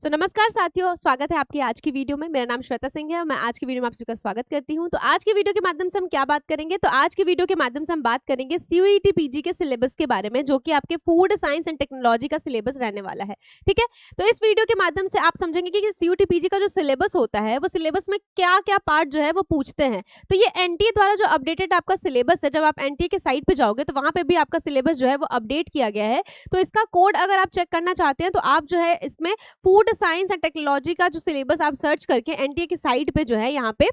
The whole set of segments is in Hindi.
नमस्कार साथियों, स्वागत है आपकी आज की वीडियो में। मेरा नाम श्वेता सिंह है और मैं आज की वीडियो में आप सभी का स्वागत करती हूं। तो आज की वीडियो के माध्यम से हम क्या बात करेंगे, तो आज की वीडियो के माध्यम से हम बात करेंगे सीयूईटी पीजी के सिलेबस के बारे में, जो कि आपके फूड साइंस एंड टेक्नोलॉजी का सिलेबस रहने वाला है। ठीक है, तो इस वीडियो के माध्यम से आप समझेंगे कि सीयूईटी पीजी का जो सिलेबस होता है वो सिलेबस में क्या क्या पार्ट जो है वो पूछते हैं। तो ये एनटीए द्वारा जो अपडेटेड आपका सिलेबस है, जब आप एनटीए के साइट पे जाओगे तो वहां पे भी आपका सिलेबस जो है वो अपडेट किया गया है। तो इसका कोड अगर आप चेक करना चाहते हैं तो आप जो है इसमें फूड साइंस एंड टेक्नोलॉजी का जो सिलेबस आप सर्च करके एनटीए की साइट पे जो है यहाँ पे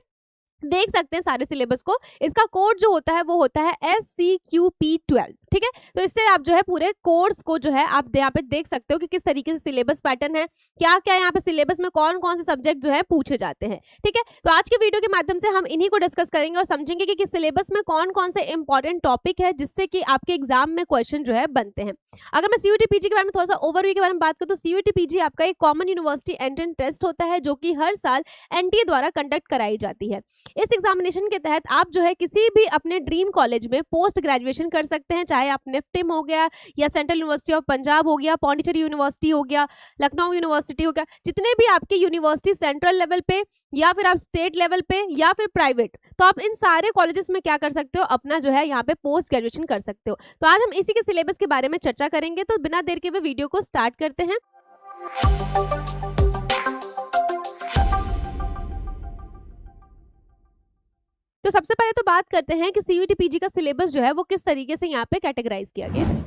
देख सकते हैं सारे सिलेबस को। इसका कोड जो होता है वो होता है SCQP12। ठीक है, तो इससे आप जो है पूरे कोर्स को जो है आप यहाँ पे देख सकते हो कि किस तरीके से सिलेबस पैटर्न है, क्या क्या यहाँ पे सिलेबस में कौन कौन से सब्जेक्ट जो है पूछे जाते हैं। ठीक है, तो आज के वीडियो के माध्यम से हम इन्हीं को डिस्कस करेंगे और समझेंगे कि सिलेबस में कौन कौन से इंपॉर्टेंट टॉपिक है जिससे कि आपके एग्जाम में क्वेश्चन जो है बनते हैं। अगर मैं सीयूईटी पीजी के बारे में थोड़ा सा ओवरव्यू के बारे में बात करूं तो सीयूईटी पीजी आपका एक कॉमन यूनिवर्सिटी एंट्रेंस टेस्ट होता है, जो कि हर साल एनटीए द्वारा कंडक्ट कराई जाती है। इस एग्जामिनेशन के तहत आप जो है किसी भी अपने ड्रीम कॉलेज में पोस्ट ग्रेजुएशन कर सकते हैं, चाहे आप निफ्टिम हो गया या सेंट्रल यूनिवर्सिटी ऑफ पंजाब हो गया, पौंडीचेरी यूनिवर्सिटी हो गया, लखनऊ यूनिवर्सिटी हो गया, जितने भी आपकी यूनिवर्सिटी सेंट्रल लेवल पे या फिर आप स्टेट लेवल पे या फिर प्राइवेट, तो आप इन सारे कॉलेजेस में क्या कर सकते हो, अपना जो है यहाँ पे पोस्ट ग्रेजुएशन कर सकते हो। तो आज हम इसी के सिलेबस के बारे में चर्चा करेंगे, तो बिना देर के हुए वीडियो को स्टार्ट करते हैं। तो सबसे पहले तो बात करते हैं कि सीयूईटी पीजी का सिलेबस जो है वो किस तरीके से यहाँ पे कैटेगराइज किया गया है।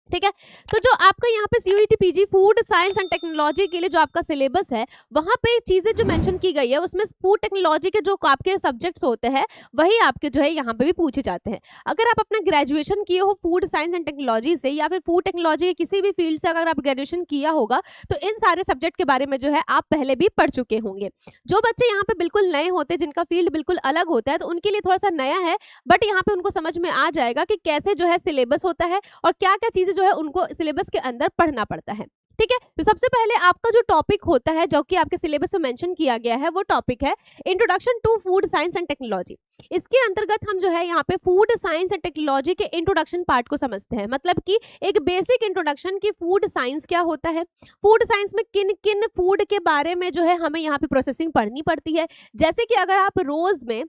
ठीक है, तो जो आपका यहाँ पे CUET PG food science and technology के लिए जो आपका सिलेबस है, वहां पे चीजें जो मेंशन की गई है उसमें फूड टेक्नोलॉजी के जो आपके सब्जेक्ट्स होते हैं वही आपके जो है यहाँ पे भी पूछे जाते हैं। अगर आप अपना ग्रेजुएशन किए हो फूड साइंस एंड टेक्नोलॉजी से या फिर फूड टेक्नोलॉजी के किसी भी फील्ड से अगर आप ग्रेजुएशन किया होगा तो इन सारे सब्जेक्ट के बारे में जो है आप पहले भी पढ़ चुके होंगे। जो बच्चे यहाँ पे बिल्कुल नए होते हैं, जिनका फील्ड बिल्कुल अलग होता है, तो उनके लिए थोड़ा सा नया है, बट यहाँ पे उनको समझ में आ जाएगा कि कैसे जो है सिलेबस होता है और क्या क्या चीजें जो है उनको सिलेबस के अंदर पढ़ना पड़ता है। ठीक है, तो सबसे पहले आपका जो टॉपिक होता है जो कि आपके सिलेबस में मेंशन किया गया है, वो टॉपिक है introduction to food science and technology. इसके अंतर्गत हम जो है यहाँ पे फूड साइंस एंड टेक्नोलॉजी के इंट्रोडक्शन पार्ट को समझते हैं, मतलब कि एक बेसिक इंट्रोडक्शन की फूड साइंस क्या होता है, फूड साइंस में किन किन फूड के बारे में जो है हमें यहाँ पे प्रोसेसिंग पढ़नी पड़ती है। जैसे कि अगर आप रोज में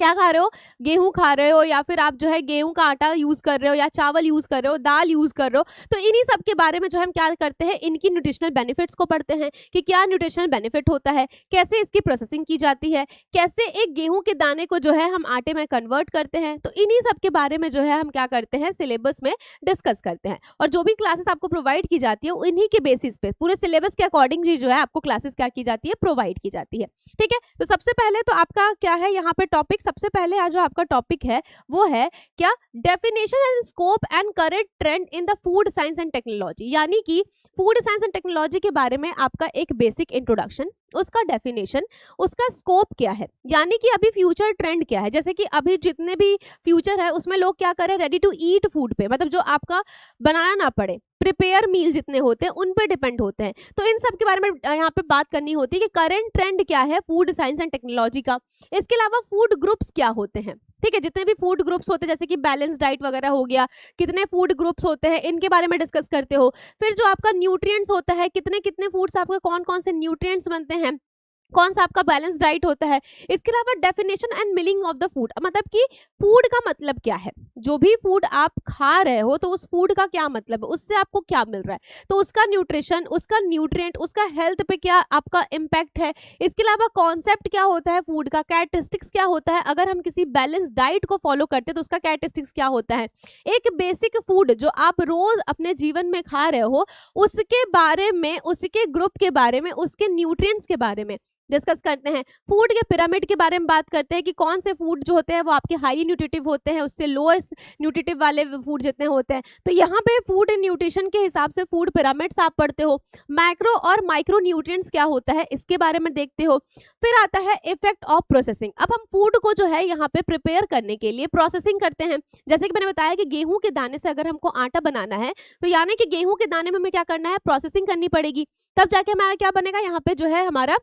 क्या खा रहे हो, गेहूं खा रहे हो या फिर आप जो है गेहूं का आटा यूज कर रहे हो या चावल यूज कर रहे हो, दाल यूज कर रहे हो, तो इन्हीं सब के बारे में जो हम क्या करते हैं, इनकी न्यूट्रिशनल बेनिफिट्स को पढ़ते हैं कि क्या न्यूट्रिशनल बेनिफिट होता है, कैसे इसकी प्रोसेसिंग की जाती है, कैसे एक गेहूं के दाने को जो है हम आटे में कन्वर्ट करते हैं। तो इन्हीं सब के बारे में जो है हम क्या करते हैं, सिलेबस में डिस्कस करते हैं। और जो भी क्लासेस आपको प्रोवाइड की जाती है उन्हीं के बेसिस पे पूरे सिलेबस के अकॉर्डिंग जो है आपको क्लासेस क्या की जाती है, प्रोवाइड की जाती है। ठीक है, तो सबसे पहले तो आपका क्या है यहाँ पे टॉपिक, सबसे पहले आज जो आपका टॉपिक है वो है क्या, definition and scope and current trend in the food science and technology. यानी कि फूड साइंस एंड टेक्नोलॉजी के बारे में आपका एक बेसिक इंट्रोडक्शन, उसका डेफिनेशन, उसका स्कोप क्या है, यानी कि अभी फ्यूचर ट्रेंड क्या है। जैसे कि अभी जितने भी फ्यूचर है उसमें लोग क्या करें, रेडी टू ईट फूड पे, मतलब जो आपका बनाना ना पड़े, प्रिपेयर मील जितने होते हैं उन पे डिपेंड होते हैं। तो इन सब के बारे में यहाँ पे बात करनी होती है कि करंट ट्रेंड क्या है फूड साइंस एंड टेक्नोलॉजी का। इसके अलावा फूड ग्रुप्स क्या होते हैं, ठीक है, जितने भी फूड ग्रुप्स होते हैं जैसे कि बैलेंस डाइट वगैरह हो गया, कितने फूड ग्रुप्स होते हैं इनके बारे में डिस्कस करते हो। फिर जो आपका न्यूट्रिएंट्स होता है, कितने कितने फूड्स आपके कौन कौन से न्यूट्रिएंट्स बनते हैं, कौन सा आपका बैलेंस डाइट होता है। इसके अलावा definition and meaning of the food, मतलब कि फूड का मतलब क्या है, जो भी फूड आप खा रहे हो तो उस फूड का क्या मतलब है, उससे आपको क्या मिल रहा है, तो उसका न्यूट्रिशन, उसका न्यूट्रिएंट, उसका हेल्थ पे क्या आपका इम्पैक्ट है। इसके अलावा कॉन्सेप्ट क्या होता है फूड का, कैरेक्टरिस्टिक्स क्या होता है, अगर हम किसी बैलेंस डाइट को फॉलो करते हैं तो उसका कैरेक्टरिस्टिक्स क्या होता है। एक बेसिक फूड जो आप रोज अपने जीवन में खा रहे हो उसके बारे में, उसके ग्रुप के बारे में, उसके न्यूट्रिएंट्स के बारे में डिस्कस करते हैं। फूड के पिरामिड के बारे में बात करते हैं कि कौन से फूड जो होते हैं वो आपके हाई न्यूट्रिटिव होते हैं, उससे लोएस्ट न्यूट्रिटिव वाले फूड जितने होते हैं। तो यहाँ पे फूड न्यूट्रिशन के हिसाब से फूड पिरामिड्स आप पढ़ते हो। मैक्रो और माइक्रो न्यूट्रिएंट्स क्या होता है इसके बारे में देखते हो। फिर आता है इफेक्ट ऑफ प्रोसेसिंग। अब हम फूड को जो है यहाँ पे प्रिपेयर करने के लिए प्रोसेसिंग करते हैं। जैसे कि मैंने बताया कि गेहूं के दाने से अगर हमको आटा बनाना है तो यानी कि गेहूं के दाने में हमें क्या करना है, प्रोसेसिंग करनी पड़ेगी, तब जाके हमारा क्या बनेगा, यहाँ पे जो है हमारा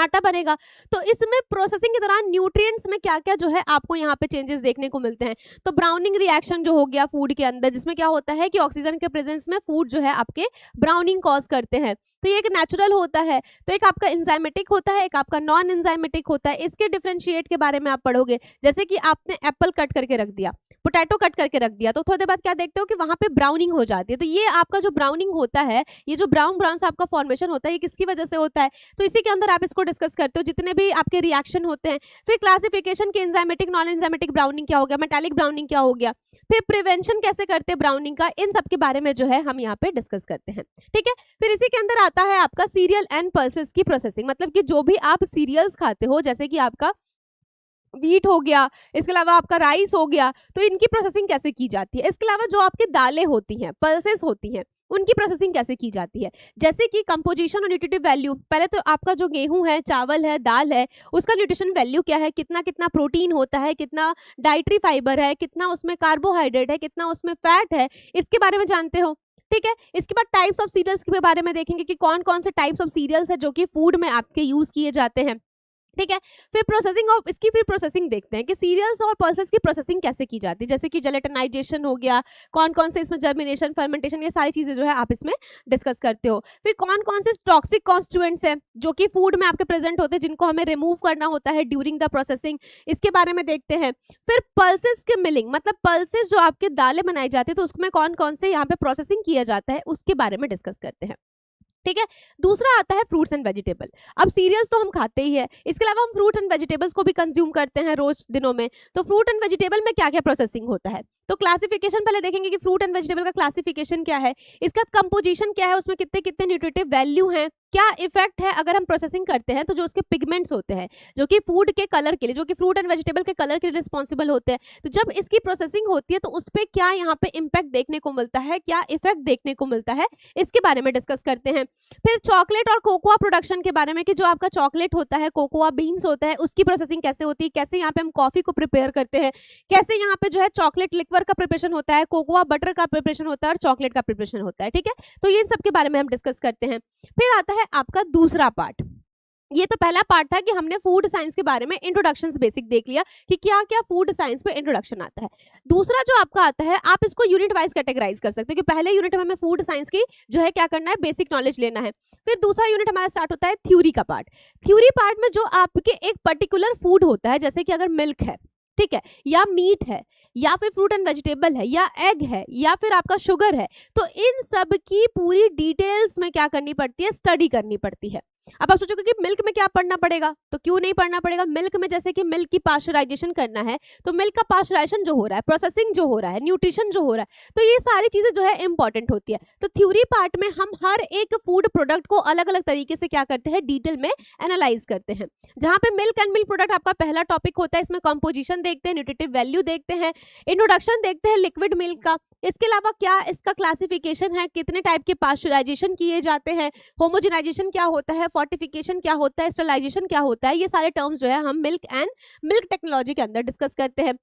आटा बनेगा। तो इसमें प्रोसेसिंग के दौरान न्यूट्रिएंट्स में क्या-क्या जो है आपको यहाँ पे चेंजेस देखने को मिलते हैं। तो ब्राउनिंग रिएक्शन जो हो गया फूड के अंदर, जिसमें क्या होता है कि ऑक्सीजन के प्रेजेंस में फूड जो है आपके ब्राउनिंग कॉज करते हैं। तो ये एक नेचुरल होता है। तो एक आपका एंजाइमेटिक होता है, एक आपका नॉन एंजाइमेटिक होता है। इसके डिफरेंशिएट के बारे में आप पढ़ोगे। जैसे कि आपने एप्पल कट करके रख दिया, पोटैटो कट करके रख दिया, तो थोड़ी देर बाद क्या देखते हो कि वहाँ पे ब्राउनिंग हो जाती है। तो ये आपका जो ब्राउनिंग होता है, ये जो ब्राउन ब्राउन सा आपका फॉर्मेशन होता है, ये किसकी वजह से होता है? तो इसी के अंदर आप इसको डिस्कस करते हो, जितने भी आपके रिएक्शन होते हैं। फिर क्लासिफिकेशन के एंजाइमेटिक, नॉन एंजाइमेटिक ब्राउनिंग क्या हो गया, मेटालिक ब्राउनिंग क्या हो गया, फिर प्रिवेंशन कैसे करते हैं ब्राउनिंग का, इन सब के बारे में जो है हम यहाँ पे डिस्कस करते हैं। ठीक है, फिर इसी के अंदर आता है आपका सीरियल एंड पल्सेस की प्रोसेसिंग। मतलब कि जो भी आप सीरियल्स खाते हो, जैसे कि आपका व्हीट हो गया, इसके अलावा आपका राइस हो गया, तो इनकी प्रोसेसिंग कैसे की जाती है। इसके अलावा जो आपकी दालें होती हैं, पल्सेस होती हैं, उनकी प्रोसेसिंग कैसे की जाती है। जैसे कि कंपोजिशन और न्यूट्रिटिव वैल्यू, पहले तो आपका जो गेहूं है, चावल है, दाल है, उसका न्यूट्रिशन वैल्यू क्या है, कितना कितना प्रोटीन होता है, कितना डाइटरी फाइबर है, कितना उसमें कार्बोहाइड्रेट है, कितना उसमें फैट है, इसके बारे में जानते हो। ठीक है, इसके बाद टाइप्स ऑफ सीरियल्स के बारे में देखेंगे कि कौन कौन से टाइप्स ऑफ सीरियल्स है जो कि फूड में आपके यूज किए जाते हैं। ठीक है, फिर प्रोसेसिंग ऑफ इसकी फिर प्रोसेसिंग देखते हैं कि सीरियल्स और पल्सेस की प्रोसेसिंग कैसे की जाती है। जैसे कि जेलेटिनाइजेशन हो गया, कौन कौन से इसमें जर्मिनेशन, फर्मेंटेशन, ये सारी चीजें जो है आप इसमें डिस्कस करते हो। फिर कौन कौन से टॉक्सिक कॉन्स्टिट्यूएंट्स हैं जो कि फूड में आपके प्रेजेंट होते हैं, जिनको हमें रिमूव करना होता है ड्यूरिंग द प्रोसेसिंग, इसके बारे में देखते हैं। फिर पल्सेस के मिलिंग, मतलब पल्सेस जो आपके दालें बनाई जाती है, तो उसमें कौन कौन से यहाँ पे प्रोसेसिंग किया जाता है, उसके बारे में डिस्कस करते हैं। ठीक है, दूसरा आता है फ्रूट्स एंड वेजिटेबल। अब सीरियल्स तो हम खाते ही है, इसके अलावा हम फ्रूट एंड वेजिटेबल्स को भी कंज्यूम करते हैं रोज दिनों में। तो फ्रूट एंड वेजिटेबल में क्या क्या प्रोसेसिंग होता है, तो क्लासिफिकेशन पहले देखेंगे कि फ्रूट एंड वेजिटेबल का क्लासिफिकेशन क्या है, इसका कंपोजिशन क्या है, उसमें कितने कितने न्यूट्रिटिव वैल्यू हैं, क्या इफेक्ट है अगर हम प्रोसेसिंग करते हैं। तो जो उसके पिगमेंट्स होते हैं, जो कि फूड के कलर के लिए, जो कि फ्रूट एंड वेजिटेबल के कलर के लिए रिस्पॉन्सिबल होते हैं, तो जब इसकी प्रोसेसिंग होती है तो उस पर क्या यहाँ पे इम्पैक्ट देखने को मिलता है, क्या इफेक्ट देखने को मिलता है, इसके बारे में डिस्कस करते हैं। फिर चॉकलेट और कोकोआ प्रोडक्शन के बारे में कि जो आपका चॉकलेट होता है, कोकोआ बीन्स होता है, उसकी प्रोसेसिंग कैसे होती है, कैसे यहाँ पे हम कॉफी को प्रिपेयर करते हैं, कैसे यहाँ पे जो है चॉकलेट लिक्वर का प्रिपरेशन होता है, कोकोआ बटर का प्रिपरेशन होता है और चॉकलेट का प्रिपरेशन होता है। ठीक है, तो ये सब के बारे में हम डिस्कस करते हैं। फिर आता है आपका दूसरा पार्ट। ये तो पहला पार्ट था कि हमने फूड साइंस के बारे में इंट्रोडक्शंस बेसिक देख लिया कि क्या क्या फूड साइंस में इंट्रोडक्शन आता है। दूसरा जो आपका आता है, आप इसको यूनिट वाइज कैटेगराइज कर सकते हो कि पहले यूनिट में हमें फूड साइंस की जो है क्या करना है, बेसिक नॉलेज लेना है। फिर दूसरा यूनिट हमारा स्टार्ट होता है थ्योरी का पार्ट। थ्योरी पार्ट में जो आपके एक पर्टिकुलर फूड होता है, जैसे कि अगर मिल्क है, ठीक है, या मीट है, या फिर फ्रूट एंड वेजिटेबल है, या एग है, या फिर आपका शुगर है, तो इन सब की पूरी डिटेल्स में क्या करनी पड़ती है, स्टडी करनी पड़ती है। अब आप सोचोगे कि मिल्क में क्या पढ़ना पड़ेगा, तो क्यों नहीं पढ़ना पड़ेगा। मिल्क में जैसे कि मिल्क की पास्चराइजेशन करना है, तो मिल्क का पास्चराइजेशन जो हो रहा है, प्रोसेसिंग जो हो रहा है, न्यूट्रिशन जो हो रहा है, तो ये सारी चीजें जो है इंपॉर्टेंट होती है। तो थ्योरी पार्ट में हम हर एक फूड प्रोडक्ट को अलग अलग तरीके से क्या करते हैं, डिटेल में एनालाइज करते हैं। जहां पे मिल्क एंड मिल्क प्रोडक्ट आपका पहला टॉपिक होता है, इसमें कंपोजिशन देखते हैं, न्यूट्रिटिव वैल्यू देखते हैं, इंट्रोडक्शन देखते हैं लिक्विड मिल्क का, इसके अलावा क्या इसका क्लासिफिकेशन है, कितने टाइप के पास्चराइजेशन किए जाते हैं, होमोजेनाइजेशन क्या होता है, फोर्टिफिकेशन क्या होता है, स्टरलाइजेशन क्या होता है, ये सारे टर्म्स जो है हम मिल्क एंड मिल्क टेक्नोलॉजी के अंदर डिस्कस करते हैं।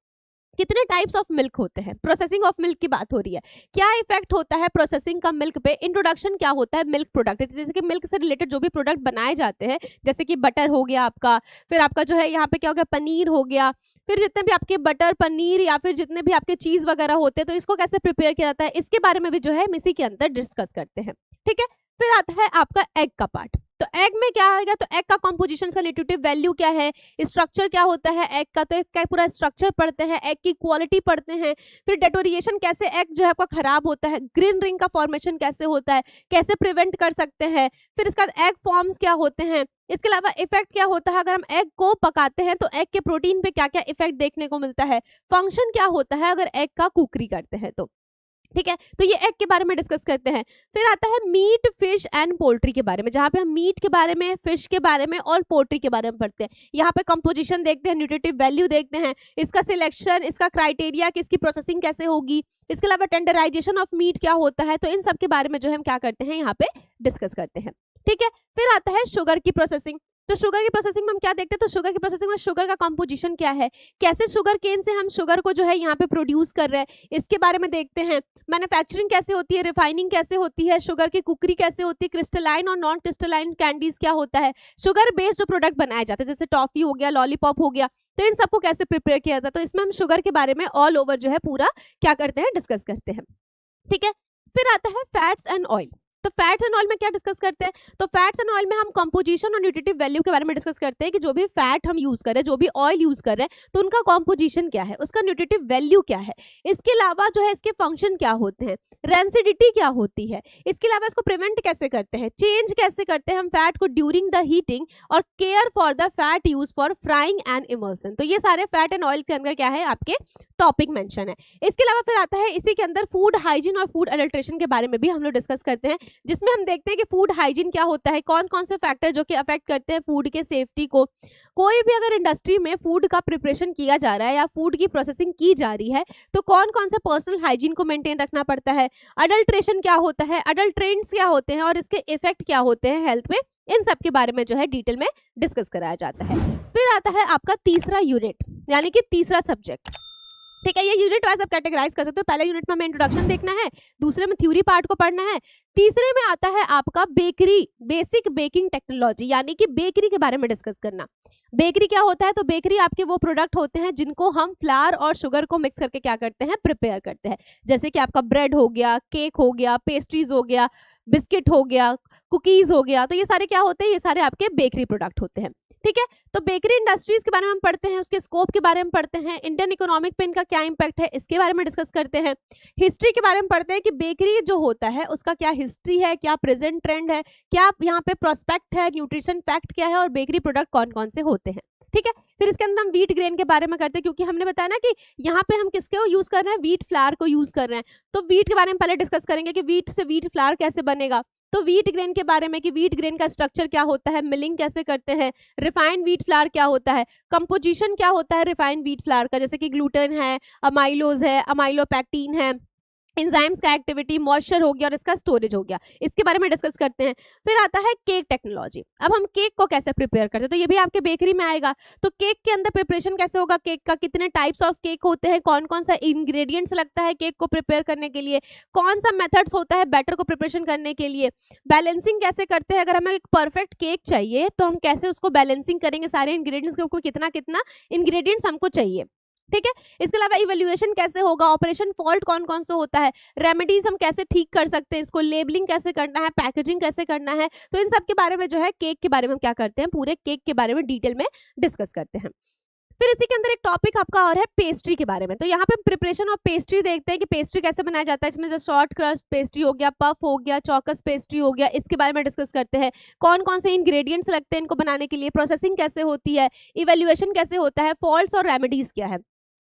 कितने टाइप्स ऑफ मिल्क होते हैं, प्रोसेसिंग ऑफ मिल्क की बात हो रही है, क्या इफेक्ट होता है प्रोसेसिंग का मिल्क पे, इंट्रोडक्शन क्या होता है मिल्क प्रोडक्ट, जैसे कि मिल्क से रिलेटेड जो भी प्रोडक्ट बनाए जाते हैं, जैसे कि बटर हो गया आपका, फिर आपका जो है यहाँ पे क्या हो गया, पनीर हो गया, फिर जितने भी आपके बटर, पनीर या फिर जितने भी आपके चीज वगैरह होते हैं, तो इसको कैसे प्रिपेयर किया जाता है, इसके बारे में भी जो है हम इसी के अंदर डिस्कस करते हैं। ठीक है, फिर आता है आपका एग का पार्ट। तो एग में क्या आएगा, तो एग का कंपोजिशन का न्यूट्रिटिव वैल्यू क्या है, स्ट्रक्चर क्या होता है एग का, तो एग का पूरा स्ट्रक्चर पढ़ते हैं, एग की क्वालिटी पढ़ते हैं, फिर डेटोरिएशन कैसे एग जो है आपका खराब होता है, ग्रीन रिंग का फॉर्मेशन कैसे होता है, कैसे प्रिवेंट कर सकते हैं, फिर इसका एग फॉर्म्स क्या होते हैं, इसके अलावा इफेक्ट क्या होता है अगर हम एग को पकाते हैं, तो एग के प्रोटीन पे क्या क्या इफेक्ट देखने को मिलता है, फंक्शन क्या होता है अगर एग का कुकरी करते हैं तो। ठीक है, तो ये एग के बारे में डिस्कस करते हैं। फिर आता है मीट, फिश एंड पोल्ट्री के बारे में, जहाँ पे हम मीट के बारे में, फिश के बारे में और पोल्ट्री के बारे में पढ़ते हैं। यहाँ पे कंपोजिशन देखते हैं, न्यूट्रिटिव वैल्यू देखते हैं, इसका सिलेक्शन, इसका क्राइटेरिया, किसकी प्रोसेसिंग कैसे होगी, इसके अलावा टेंडराइजेशन ऑफ मीट क्या होता है, तो इन सब के बारे में जो हम क्या करते हैं यहाँ पे डिस्कस करते हैं। ठीक है, फिर आता है शुगर की प्रोसेसिंग। तो शुगर की प्रोसेसिंग में हम क्या देखते हैं, तो शुगर की प्रोसेसिंग में शुगर का कंपोजिशन क्या है, कैसे शुगर केन से हम शुगर को जो है यहाँ पे प्रोड्यूस कर रहे हैं, इसके बारे में देखते हैं। मैन्युफैक्चरिंग कैसे होती है, रिफाइनिंग कैसे होती है, शुगर की कुकरी कैसे होती है, क्रिस्टलाइन और नॉन क्रिस्टलाइन कैंडीज क्या होता है, शुगर बेस्ड जो प्रोडक्ट बनाए जाते हैं जैसे टॉफी हो गया, लॉलीपॉप हो गया, तो इन सबको कैसे प्रिपेयर किया जाता है। तो इसमें हम शुगर के बारे में ऑल ओवर जो है पूरा क्या करते हैं, डिस्कस करते हैं। ठीक है, फिर आता है फैट्स एंड ऑयल। तो फैट्स एंड ऑयल में क्या डिस्कस करते हैं, तो फैट्स एंड ऑयल में हम कंपोजिशन और न्यूट्रिटिव वैल्यू के बारे में डिस्कस करते हैं कि जो भी फैट हम यूज कर रहे हैं, जो भी ऑयल यूज कर रहे हैं, तो उनका कंपोजिशन क्या है, उसका न्यूट्रिटिव वैल्यू क्या है, इसके अलावा जो है इसके फंक्शन क्या होते हैं, रेंसिडिटी क्या होती है, इसके अलावा इसको प्रिवेंट कैसे करते हैं, चेंज कैसे करते हैं हम फैट को ड्यूरिंग द हीटिंग, और care for the fat use for frying and immersion. तो ये सारे फैट एंड ऑयल के अंदर क्या है आपके टॉपिक मेंशन है। इसके अलावा फिर आता है इसी के अंदर फूड हाइजीन और फूड अडल्ट्रेशन के बारे में भी हम लोग डिस्कस करते हैं, जिसमें हम देखते हैं कि फूड हाइजीन क्या होता है, कौन कौन से फैक्टर जो कि अफेक्ट करते हैं फूड के सेफ्टी को। कोई भी अगर इंडस्ट्री में फूड का प्रिपरेशन किया जा रहा है या फूड की प्रोसेसिंग की जा रही है, तो कौन कौन से पर्सनल हाइजीन को मेंटेन रखना पड़ता है, अडल्ट्रेशन क्या होता है, अडल्ट्रेंट्स क्या होते हैं और इसके इफेक्ट क्या होते हैं हेल्थ में, इन सब के बारे में जो है डिटेल में डिस्कस कराया जाता है। फिर आता है आपका तीसरा यूनिट, यानी कि तीसरा सब्जेक्ट। ठीक है, ये यूनिट वाइज आप कैटेगराइज कर सकते हो। पहले यूनिट में हमें इंट्रोडक्शन देखना है, दूसरे में थ्योरी पार्ट को पढ़ना है, तीसरे में आता है आपका बेकरी, बेसिक बेकिंग टेक्नोलॉजी, यानी कि बेकरी के बारे में डिस्कस करना। बेकरी क्या होता है, तो बेकरी आपके वो प्रोडक्ट होते हैं जिनको हम फ्लावर और शुगर को मिक्स करके क्या करते हैं, प्रिपेयर करते हैं। जैसे कि आपका ब्रेड हो गया, केक हो गया, पेस्ट्रीज हो गया, बिस्किट हो गया, कुकीज हो गया, तो ये सारे क्या होते हैं, ये सारे आपके बेकरी प्रोडक्ट होते हैं। ठीक है, तो बेकरी इंडस्ट्रीज के बारे में हम पढ़ते हैं, उसके स्कोप के बारे में पढ़ते हैं, इंडियन इकोनॉमिक पे इनका क्या इंपैक्ट है इसके बारे में डिस्कस करते हैं, हिस्ट्री के बारे में पढ़ते हैं कि बेकरी जो होता है उसका क्या हिस्ट्री है, क्या प्रेजेंट ट्रेंड है, क्या यहाँ पे प्रोस्पेक्ट है, न्यूट्रिशन फैक्ट क्या है और बेकरी प्रोडक्ट कौन कौन से होते हैं। ठीक है, फिर इसके अंदर हम व्हीट ग्रेन के बारे में करते हैं, क्योंकि हमने बताया ना कि यहाँ पे हम किसको यूज कर रहे हैं, व्हीट फ्लावर को यूज कर रहे हैं। तो व्हीट के बारे में पहले डिस्कस करेंगे कि व्हीट से व्हीट फ्लावर कैसे बनेगा, तो व्हीट ग्रेन के बारे में कि व्हीट ग्रेन का स्ट्रक्चर क्या होता है, मिलिंग कैसे करते हैं, रिफाइंड व्हीट फ्लावर क्या होता है, कंपोजिशन क्या होता है रिफाइंड व्हीट फ्लावर का, जैसे कि ग्लूटेन है, अमाइलोज है, अमाइलोपैक्टिन है, एंजाइम्स का एक्टिविटी, मॉइस्चर हो गया और इसका स्टोरेज हो गया, इसके बारे में डिस्कस करते हैं। फिर आता है केक टेक्नोलॉजी। अब हम केक को कैसे प्रिपेयर करते हैं, तो ये भी आपके बेकरी में आएगा। तो केक के अंदर प्रिपरेशन कैसे होगा, केक का कितने टाइप्स ऑफ केक होते हैं, कौन कौन सा इंग्रेडिएंट्स लगता है केक को प्रिपेयर करने के लिए, कौन सा मेथड्स होता है बैटर को प्रिपरेशन करने के लिए, बैलेंसिंग कैसे करते हैं, अगर हमें एक परफेक्ट केक चाहिए तो हम कैसे उसको बैलेंसिंग करेंगे, सारे इंग्रेडिएंट्स को कितना कितना इंग्रेडिएंट्स हमको चाहिए। ठीक है, इसके अलावा इवैल्यूएशन कैसे होगा, ऑपरेशन फॉल्ट कौन कौन सा होता है, रेमेडीज हम कैसे ठीक कर सकते हैं इसको, लेबलिंग कैसे करना है, पैकेजिंग कैसे करना है, तो इन सब के बारे में जो है केक के बारे में हम क्या करते हैं, पूरे केक के बारे में डिटेल में डिस्कस करते हैं। फिर इसी के अंदर एक टॉपिक आपका और है पेस्ट्री के बारे में। तो यहाँ पे हम प्रिपरेशन ऑफ पेस्ट्री देखते हैं कि पेस्ट्री कैसे बनाया जाता है। इसमें जो शॉर्ट क्रस्ट पेस्ट्री हो गया, पफ हो गया, चौकस पेस्ट्री हो गया, इसके बारे में डिस्कस करते हैं। कौन कौन से इंग्रेडिएंट्स लगते हैं इनको बनाने के लिए, प्रोसेसिंग कैसे होती है, इवैल्यूएशन कैसे होता है, फॉल्ट्स और रेमेडीज क्या है,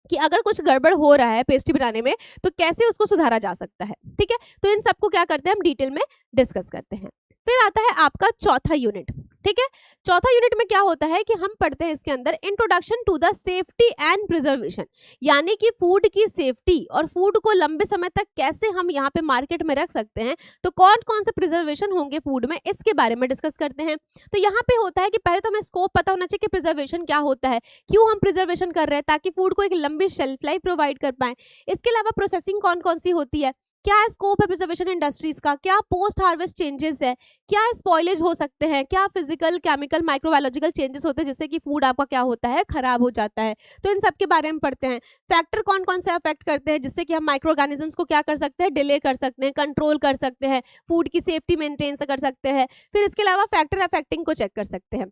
कि अगर कुछ गड़बड़ हो रहा है पेस्ट्री बनाने में तो कैसे उसको सुधारा जा सकता है। ठीक है, तो इन सबको क्या करते हैं हम डिटेल में डिस्कस करते हैं। फिर आता है आपका चौथा यूनिट। ठीक है, चौथा यूनिट में क्या होता है कि हम पढ़ते हैं इसके अंदर introduction to the safety and preservation, यानी कि फूड की सेफ्टी और फूड को लंबे समय तक कैसे हम यहाँ पे मार्केट में रख सकते हैं, तो कौन कौन से प्रिजर्वेशन होंगे फूड में, इसके बारे में डिस्कस करते हैं। तो यहाँ पे होता है कि पहले तो हमें स्कोप पता होना चाहिए कि प्रिजर्वेशन क्या होता है, क्यों हम प्रिजर्वेशन कर रहे हैं, ताकि फूड को एक लंबी शेल्फ लाइफ प्रोवाइड कर पाए। इसके अलावा प्रोसेसिंग कौन कौन सी होती है, क्या स्कोप है प्रिजर्वेशन इंडस्ट्रीज का, क्या पोस्ट हार्वेस्ट चेंजेस है, क्या स्पॉइलेज हो सकते हैं, क्या फिजिकल केमिकल माइक्रोबायोलॉजिकल चेंजेस होते हैं जिससे कि फूड आपका क्या होता है, खराब हो जाता है। तो इन सब के बारे में पढ़ते हैं। फैक्टर कौन कौन से अफेक्ट करते हैं जिससे कि हम माइक्रो ऑर्गेनिजम्स को क्या कर सकते हैं, डिले कर सकते हैं, कंट्रोल कर सकते हैं, फूड की सेफ्टी मेंटेन कर सकते हैं। फिर इसके अलावा फैक्टर अफेक्टिंग को चेक कर सकते हैं।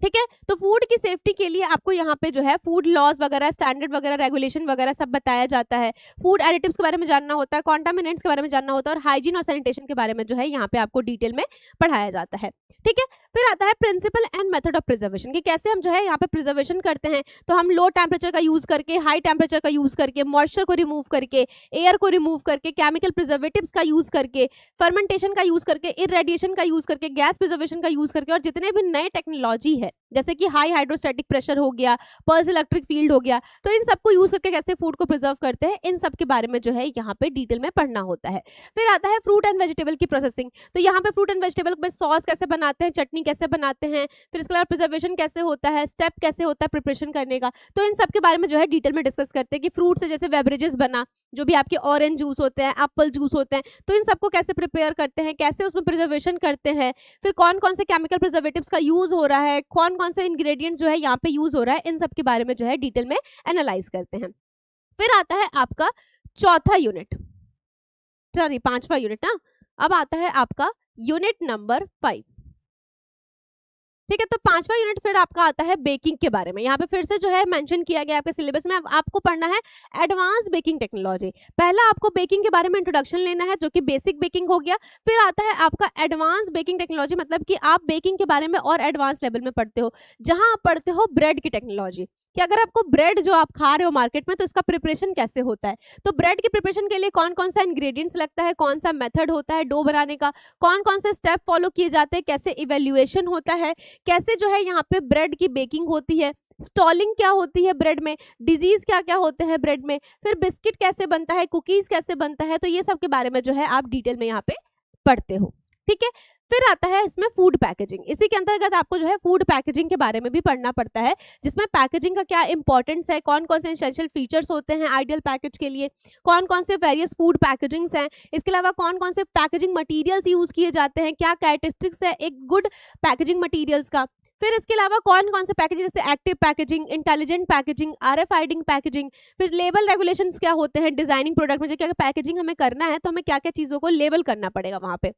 ठीक है, तो फूड की सेफ्टी के लिए आपको यहाँ पे जो है फूड लॉज वगैरह, स्टैंडर्ड वगैरह, रेगुलेशन वगैरह सब बताया जाता है। फूड एडिटिव्स के बारे में जानना होता है, कॉन्टामिनेंट्स के बारे में जानना होता है और हाइजीन और सैनिटेशन के बारे में जो है यहाँ पे आपको डिटेल में पढ़ाया जाता है। ठीक है, फिर आता है principle and method of preservation, कि कैसे हम जो है यहाँ पे प्रिजर्वेशन करते हैं। तो हम लो टेम्परेचर का यूज करके, हाई टेम्परेचर का यूज करके, मॉइस्चर को रिमूव करके, एयर को रिमूव करके, केमिकल प्रिजर्वेटिव्स का यूज करके, फर्मेंटेशन का यूज करके, इरेडिएशन का यूज करके, गैस प्रिजर्वेशन का यूज करके और जितने भी नए टेक्नोलॉजी है जैसे कि हाई हाइड्रोस्टैटिक प्रेशर हो गया, पल्स इलेक्ट्रिक फील्ड हो गया। तो इन सबको यूज करके कैसे फूड को प्रिजर्व करते हैं, इन सब के बारे में जो है यहाँ पे डिटेल में पढ़ना होता है। फिर आता है फ्रूट एंड वेजिटेबल की प्रोसेसिंग। तो यहाँ पे फ्रूट एंड वेजिटेबल में सॉस कैसे बनाते हैं, चटनी कैसे बनाते हैं, फिर इसके अलावा प्रिजर्वेशन कैसे होता है, स्टेप कैसे होता है प्रिपरेशन करने का। तो इन सब के बारे में जो है डिटेल में डिस्कस करते हैं कि फ्रूट से जैसे बेवरेजेस बना, जो भी आपके ऑरेंज जूस होते हैं, एप्पल जूस होते हैं, तो इन सबको कैसे प्रिपेयर करते हैं, कैसे उसमें प्रिजर्वेशन करते हैं, फिर कौन कौन से केमिकल प्रिजर्वेटिव्स का यूज हो रहा है, कौन कौन से इंग्रेडिएंट्स जो है यहाँ पे यूज हो रहा है, इन सब के बारे में जो है डिटेल में एनालाइज करते हैं। फिर आता है आपका चौथा यूनिट, सॉरी 5वां यूनिट ना। अब आता है आपका यूनिट नंबर 5। ठीक है, तो 5वां यूनिट फिर आपका आता है बेकिंग के बारे में। यहाँ पे फिर से जो है मेंशन किया गया आपके सिलेबस में, अब आपको पढ़ना है एडवांस बेकिंग टेक्नोलॉजी। पहला आपको बेकिंग के बारे में इंट्रोडक्शन लेना है, जो कि बेसिक बेकिंग हो गया। फिर आता है आपका एडवांस बेकिंग टेक्नोलॉजी, मतलब कि आप बेकिंग के बारे में और एडवांस लेवल में पढ़ते हो, जहां आप पढ़ते हो ब्रेड की टेक्नोलॉजी, कि अगर आपको ब्रेड जो आप खा रहे हो मार्केट में, तो इसका प्रिपरेशन कैसे होता है। तो ब्रेड की प्रिपरेशन के लिए कौन कौन सा इंग्रेडिएंट्स लगता है, कौन सा मेथड होता है डो बनाने का, कौन कौन से स्टेप फॉलो किए जाते हैं, कैसे इवेल्युएशन होता है, कैसे जो है यहाँ पे ब्रेड की बेकिंग होती है, स्टॉलिंग क्या होती है ब्रेड में, डिजीज क्या क्या होते हैं ब्रेड में, फिर बिस्किट कैसे बनता है, कुकीज कैसे बनता है। तो ये सब के बारे में जो है आप डिटेल में यहाँ पे पढ़ते हो। ठीक है, फिर आता है इसमें फूड पैकेजिंग। इसी के अंतर्गत आपको जो है फूड पैकेजिंग के बारे में भी पढ़ना पड़ता है, जिसमें पैकेजिंग का क्या इंपॉर्टेंस है, कौन कौन से एसेंशियल फीचर्स होते हैं आइडियल पैकेज के लिए, कौन कौन से वेरियस फूड पैकेजिंग्स हैं, इसके अलावा कौन कौन से पैकेजिंग मटेरियल्स यूज किए जाते हैं, क्या कैरेक्टरिस्टिक्स है एक गुड पैकेजिंग मटेरियल्स का। फिर इसके अलावा कौन कौन से पैकेजिंग, जैसे active packaging, intelligent packaging, RFID packaging, फिर लेबल रेगुलेशंस क्या होते हैं डिजाइनिंग प्रोडक्ट में, क्या पैकेजिंग हमें करना है तो हमें क्या क्या चीज़ों को लेबल करना पड़ेगा वहाँ पे।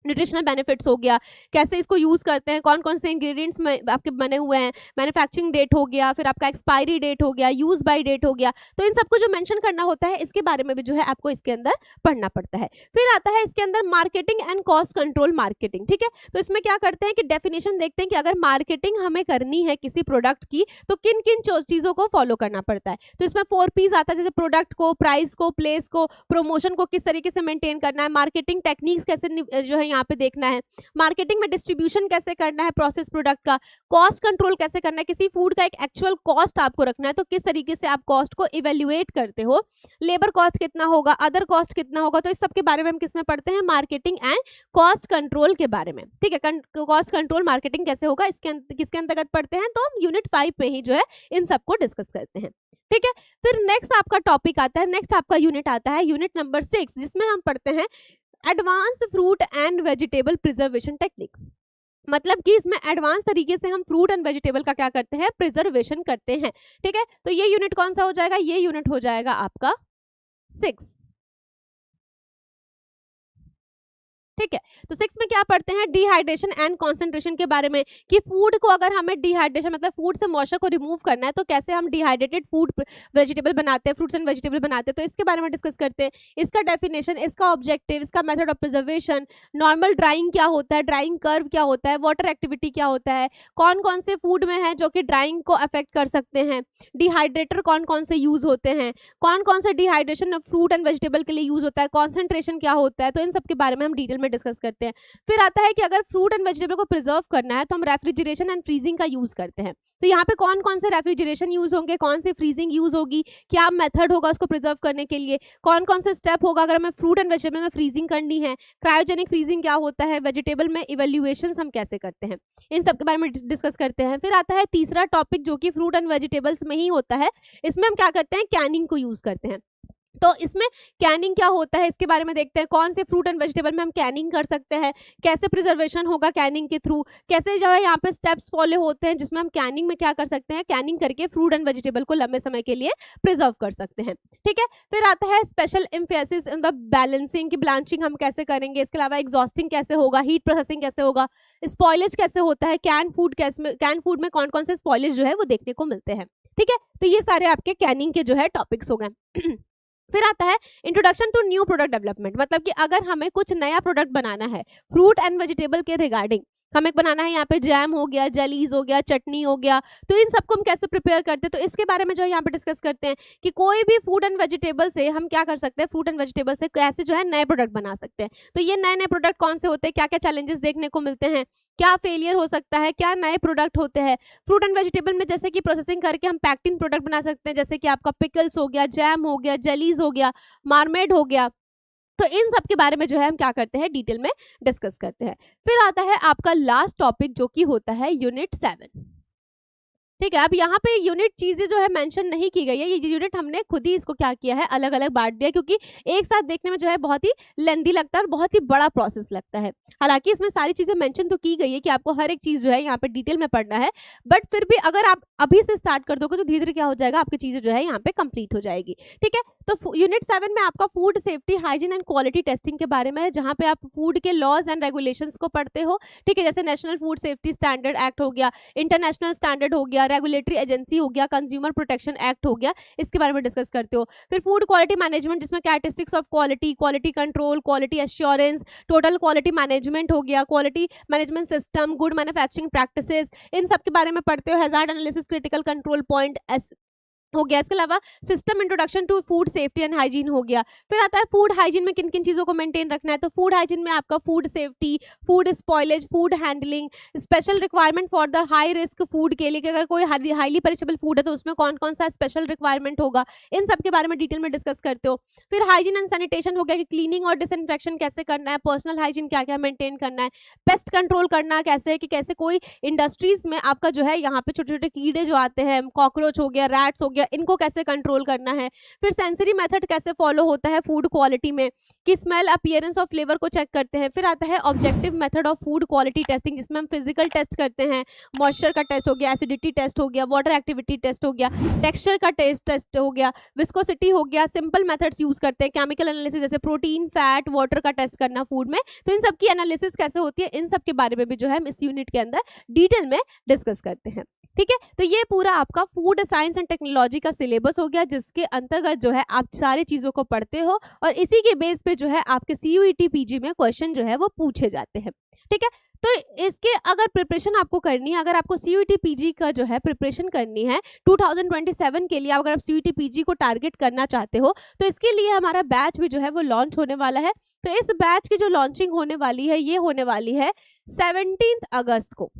न्यूट्रिशनल बेनिफिट्स हो गया, कैसे इसको यूज़ करते हैं, कौन कौन से इंग्रेडिएंट्स में आपके बने हुए हैं, मैन्युफैक्चरिंग डेट हो गया, फिर आपका एक्सपायरी डेट हो गया, यूज बाय डेट हो गया। तो इन सबको जो मेंशन करना होता है, इसके बारे में भी जो है आपको इसके अंदर पढ़ना पड़ता है। फिर आता है इसके अंदर marketing and cost control marketing. ठीक है, तो इसमें क्या करते हैं कि डेफिनेशन देखते हैं कि अगर मार्केटिंग हमें करनी है किसी प्रोडक्ट की, तो किन किन चीज़ों को फॉलो करना पड़ता है। तो इसमें 4 P's आता है, जैसे प्रोडक्ट को, प्राइस को, प्लेस को, प्रमोशन को किस तरीके से मेंटेन करना है, मार्केटिंग टेक्निक्स कैसे जो है यहाँ पे देखना है, मार्केटिंग में डिस्ट्रीब्यूशन कैसे करना है प्रोसेस प्रोडक्ट का, कॉस्ट कंट्रोल कैसे करना है, किसी फूड का एक एक्चुअल कॉस्ट आपको रखना है तो किस तरीके से आप कॉस्ट को इवेल्युएट करते हो, लेबर कॉस्ट कितना होगा, अदर कॉस्ट कितना होगा। तो इस सब के बारे में हम किस में पढ़ते हैं, मार्केटिंग एंड कॉस्ट कंट्रोल के बारे में। ठीक है, कॉस्ट कंट्रोल मार्केटिंग कैसे होगा, किसके अंतर्गत पढ़ते हैं, तो हम यूनिट 5 पे ही जो है इन सबको डिस्कस करते हैं। ठीक है, फिर नेक्स्ट आपका टॉपिक आता है, नेक्स्ट आपका यूनिट आता है यूनिट नंबर 6, जिसमें हम पढ़ते हैं advance fruit and vegetable preservation technique. मतलब कि इसमें एडवांस तरीके से हम फ्रूट एंड वेजिटेबल का क्या करते हैं, प्रिजर्वेशन करते हैं। ठीक है, तो ये यूनिट कौन सा हो जाएगा, ये यूनिट हो जाएगा आपका 6। ठीक है, तो 6 में क्या पढ़ते हैं, डिहाइड्रेशन एंड कंसंट्रेशन के बारे में, कि फूड को अगर हमें डिहाइड्रेशन मतलब फूड से मॉइस्चर को रिमूव करना है तो कैसे हम डिहाइड्रेटेड फूड वेजिटेबल बनाते हैं, फ्रूट्स एंड वेजिटेबल बनाते हैं। तो इसके बारे में डिस्कस करते हैं, इसका डेफिनेशन, इसका ऑब्जेक्टिव, इसका method of preservation, normal drawing क्या होता है, ड्राइंग कर्व क्या होता है, वाटर एक्टिविटी क्या होता है, कौन कौन से फूड में है जो कि ड्राइंग को अफेक्ट कर सकते हैं, डिहाइड्रेटर कौन कौन से यूज होते हैं, कौन कौन से डिहाइड्रेशन फ्रूट एंड वेजिटेबल के लिए यूज होता है, कॉन्सेंट्रेशन क्या होता है। तो इन सब के बारे में हम डिटेल में डिस्कस करते हैं। फिर आता है कि अगर फ्रूट एंड वेजिटेबल को प्रिजर्व करना है तो हम रेफ्रिजरेशन एंड फ्रीजिंग का यूज करते हैं। तो यहाँ पे कौन कौन से रेफ्रिजरेशन यूज होंगे, कौन से फ्रीजिंग यूज होगी, क्या मेथड होगा उसको प्रिजर्व करने के लिए, कौन कौन से स्टेप होगा अगर हमें फ्रूट एंड वेजिटेबल में फ्रीजिंग करनी है, क्रायोजेनिक फ्रीजिंग क्या होता है, वेजिटेबल में इवेल्युएशन हम कैसे करते हैं, इन सब के बारे में डिस्कस करते हैं। फिर आता है तीसरा टॉपिक जो कि फ्रूट एंड वेजिटेबल्स में ही होता है, इसमें हम क्या करते हैं, कैनिंग को यूज करते हैं। तो इसमें कैनिंग क्या होता है इसके बारे में देखते हैं, कौन से फ्रूट एंड वेजिटेबल में हम कैनिंग कर सकते हैं, कैसे प्रिजर्वेशन होगा कैनिंग के थ्रू, कैसे जो है यहाँ पे स्टेप्स फॉलो होते हैं जिसमें हम कैनिंग में क्या कर सकते हैं, कैनिंग करके फ्रूट एंड वेजिटेबल को लंबे समय के लिए प्रिजर्व कर सकते हैं। ठीक है, फिर आता है special emphasis in the balancing, की ब्लांचिंग हम कैसे करेंगे, इसके अलावा एग्जॉस्टिंग कैसे होगा, हीट प्रोसेसिंग कैसे होगा, स्पॉइलेज कैसे होता है, कैन फूड में कौन कौन से स्पॉइलेज जो है वो देखने को मिलते हैं। ठीक है, तो ये सारे आपके कैनिंग के जो है टॉपिक्स हो गए। फिर आता है introduction to new product development, मतलब कि अगर हमें कुछ नया प्रोडक्ट बनाना है फ्रूट एंड वेजिटेबल के रिगार्डिंग, हमें बनाना है यहाँ पे जैम हो गया, जेलीज हो गया, चटनी हो गया, तो इन सबको हम कैसे प्रिपेयर करते हैं, तो इसके बारे में जो है यहाँ पे डिस्कस करते हैं कि कोई भी फूड एंड वेजिटेबल से हम क्या कर सकते हैं, फ्रूट एंड वेजिटेबल से कैसे जो है नए प्रोडक्ट बना सकते हैं। तो ये नए नए प्रोडक्ट कौन से होते हैं, क्या क्या चैलेंजेस देखने को मिलते हैं, क्या फेलियर हो सकता है, क्या नए प्रोडक्ट होते हैं। फ्रूट एंड वेजिटेबल में जैसे कि प्रोसेसिंग करके हम पैक्टिंग प्रोडक्ट बना सकते हैं, जैसे कि आपका पिकल्स हो गया, जैम हो गया, जेलीज हो गया, मार्मेड हो गया। तो इन सब के बारे में जो है हम क्या करते हैं, डिटेल में डिस्कस करते हैं। फिर आता है आपका लास्ट टॉपिक जो कि होता है यूनिट 7। ठीक है, अब यहाँ पे यूनिट चीजें जो है मेंशन नहीं की गई है, ये यूनिट हमने खुद ही इसको क्या किया है, अलग अलग बांट दिया, क्योंकि एक साथ देखने में जो है बहुत ही लेंदी लगता है और बहुत ही बड़ा प्रोसेस लगता है। हालांकि इसमें सारी चीजें मेंशन तो की गई है कि आपको हर एक चीज जो है यहाँ पे डिटेल में पढ़ना है, बट फिर भी अगर आप अभी से स्टार्ट कर दोगे तो धीरे धीरे क्या हो जाएगा, आपकी चीजें जो है यहाँ पे कंप्लीट हो जाएगी। ठीक है, तो यूनिट 7 में आपका food safety, hygiene and quality testing के बारे में है, जहाँ पे आप फूड के लॉज एंड रेगुलेशंस को पढ़ते हो। ठीक है, जैसे national food safety standard act हो गया, इंटरनेशनल स्टैंडर्ड हो गया, रेगुलेटरी एजेंसी हो गया, कंज्यूमर प्रोटेक्शन एक्ट हो गया, इसके बारे में डिस्कस करते हो। फिर फूड क्वालिटी मैनेजमेंट, जिसमें characteristics of quality, quality control, quality assurance, total quality management हो गया, quality management system, good manufacturing practices, इन सब के बारे में पढ़ते हो। Hazard analysis, critical control point हो गया। इसके अलावा system introduction to food safety and hygiene हो गया। फिर आता है फूड हाइजीन में किन किन चीज़ों को मेंटेन रखना है, तो फूड हाइजीन में आपका food safety, food spoilage, food handling, special requirement for the high risk food के लिए कि अगर कोई हाईली पेरिशेबल फूड है तो उसमें कौन कौन सा स्पेशल रिक्वायरमेंट होगा, इन सब के बारे में डिटेल में डिस्कस करते हो। फिर हाइजीन एंड सैनिटेशन हो गया कि क्लीनिंग और डिसइंफेक्शन कैसे करना है, पर्सनल हाइजीन क्या क्या मेंटेन करना है, पेस्ट कंट्रोल करना कैसे है कि कैसे कोई इंडस्ट्रीज में आपका जो है यहाँ पे छोटे छोटे कीड़े जो आते हैं, कॉकरोच हो गया, रैट्स हो गया, इनको कैसे कंट्रोल करना है। फिर सेंसरी मेथड कैसे फॉलो होता है फूड क्वालिटी में, कि स्मेल, अपीयरेंस और फ्लेवर को चेक करते हैं। फिर आता है objective method of food quality testing, जिसमें हम फिजिकल टेस्ट करते हैं, मॉइस्चर का टेस्ट हो गया, एसिडिटी टेस्ट हो गया, वाटर एक्टिविटी टेस्ट हो गया, टेक्सचर का टेस्ट हो गया, विस्कोसिटी हो गया। सिंपल मेथड्स यूज करते हैं, केमिकल एनालिसिस जैसे प्रोटीन, फैट, वाटर का टेस्ट करना फूड में, तो इन सब की एनालिसिस कैसे होती है, इन सब के बारे में भी जो है हम इस यूनिट के अंदर डिटेल में डिस्कस करते हैं। ठीक है, तो ये पूरा आपका फूड साइंस एंड टेक्नोलॉजी का सिलेबस हो गया, जिसके अंतर्गत जो है आप सारी चीजों को पढ़ते हो और इसी के बेस पे जो है आपके CUET PG में क्वेश्चन जो है वो पूछे जाते हैं। ठीक है, तो इसके अगर प्रिपरेशन आपको करनी है, अगर आपको CUET PG का जो है प्रिपरेशन करनी है 2027 के लिए, अगर आप CUET PG को टारगेट करना चाहते हो, तो इसके लिए हमारा बैच भी जो है वो लॉन्च होने वाला है। तो इस बैच की जो लॉन्चिंग होने वाली है, ये होने वाली है 17 अगस्त को।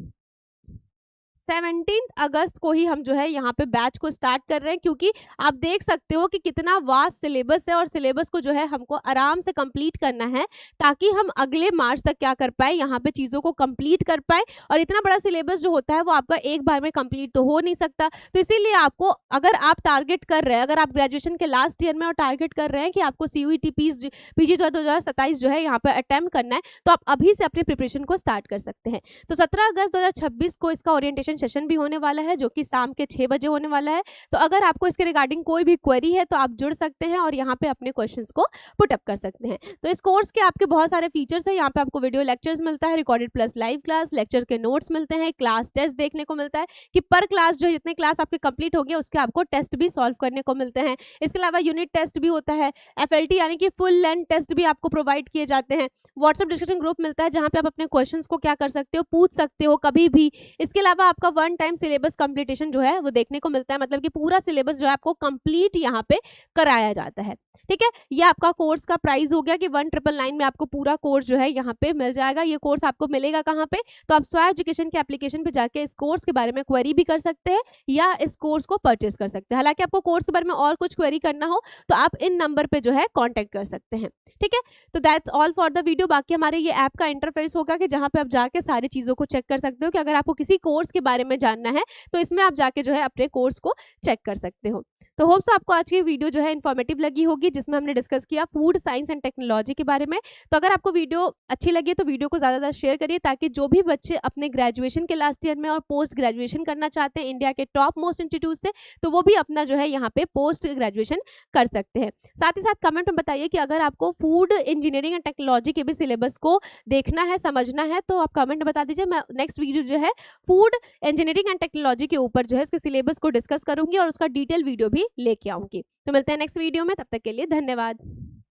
17 अगस्त को ही हम जो है यहाँ पे बैच को स्टार्ट कर रहे हैं, क्योंकि आप देख सकते हो कि कितना वास्ट सिलेबस है और सिलेबस को जो है हमको आराम से कंप्लीट करना है, ताकि हम अगले मार्च तक क्या कर पाए, यहाँ पे चीज़ों को कंप्लीट कर पाए। और इतना बड़ा सिलेबस जो होता है वो आपका एक बार में कंप्लीट तो हो नहीं सकता, तो इसीलिए आपको, अगर आप टारगेट कर रहे हैं, अगर आप ग्रेजुएशन के लास्ट ईयर में और टारगेट कर रहे हैं कि आपको CUET PG 2027 जो है यहाँ पर अटेम्प्ट करना है, तो आप अभी से अपनी प्रिपरेशन को स्टार्ट कर सकते हैं। तो 17 अगस्त 2026 को इसका ओरिएंटेशन सेशन भी होने वाला है, जो कि शाम के 6 बजे होने वाला है। तो अगर आपको इसके रिगार्डिंग कोई भी क्वेरी है तो आप जुड़ सकते हैं और यहाँ पे अपने क्वेश्चंस को पुट अप कर सकते हैं। तो इस कोर्स के आपके बहुत सारे फीचर्स हैं, यहाँ पे आपको वीडियो लेक्चर्स मिलता है, recorded plus live class, lecture के नोट्स मिलते हैं, क्लास टेस्ट देखने को मिलता है कि पर क्लास जो जितने क्लास आपके कंप्लीट हो गए उसके आपको टेस्ट भी सॉल्व करने को मिलते हैं। इसके अलावा यूनिट टेस्ट भी होता है, FLT यानी कि फुल लेंथ टेस्ट भी आपको प्रोवाइड किए जाते हैं। व्हाट्सएप डिस्कशन ग्रुप मिलता है, जहाँ पे आप अपने क्वेश्चंस को क्या कर सकते हो, पूछ सकते हो कभी भी। इसके अलावा आपका 1 टाइम सिलेबस कंप्लीटेशन जो है वो देखने को मिलता है, मतलब कि पूरा सिलेबस जो है आपको कंप्लीट यहाँ पे कराया जाता है। ठीक है, ये आपका कोर्स का प्राइस हो गया कि 1999 में आपको पूरा कोर्स जो है यहाँ पे मिल जाएगा। ये कोर्स आपको मिलेगा कहाँ पे, तो आप स्वा एजुकेशन के एप्लीकेशन पे जाके इस कोर्स के बारे में क्वेरी भी कर सकते हैं या इस कोर्स को परचेस कर सकते हैं। हालांकि आपको कोर्स के बारे में और कुछ क्वेरी करना हो तो आप इन नंबर पे जो है कॉन्टेक्ट कर सकते हैं। ठीक है, तो that's all for the video. बाकी हमारे ये ऐप का इंटरफेस होगा कि जहाँ पे आप जाके सारी चीज़ों को चेक कर सकते हो कि अगर आपको किसी कोर्स के बारे में जानना है तो इसमें आप जाके जो है अपने कोर्स को चेक कर सकते हो। तो होप्स आपको आज की वीडियो जो है इन्फॉर्मेटिव लगी होगी, जिसमें हमने डिस्कस किया फूड साइंस एंड टेक्नोलॉजी के बारे में। तो अगर आपको वीडियो अच्छी लगी तो वीडियो को ज़्यादा शेयर करिए, ताकि जो भी बच्चे अपने ग्रेजुएशन के लास्ट ईयर में और पोस्ट ग्रेजुएशन करना चाहते हैं इंडिया के टॉप मोस्ट इंस्टीट्यूट से, तो वो भी अपना जो है यहाँ पे पोस्ट ग्रेजुएशन कर सकते हैं। साथ ही साथ कमेंट में बताइए कि अगर आपको फूड इंजीनियरिंग एंड टेक्नोलॉजी के भी सिलेबस को देखना है, समझना है, तो आप कमेंट बता दीजिए। मैं नेक्स्ट वीडियो जो है फूड इंजीनियरिंग एंड टेक्नोलॉजी के ऊपर जो है उसके सिलेबस को डिस्कस करूंगी और उसका डिटेल वीडियो भी लेके आऊंगी। तो मिलते हैं नेक्स्ट वीडियो में, तब तक के लिए धन्यवाद।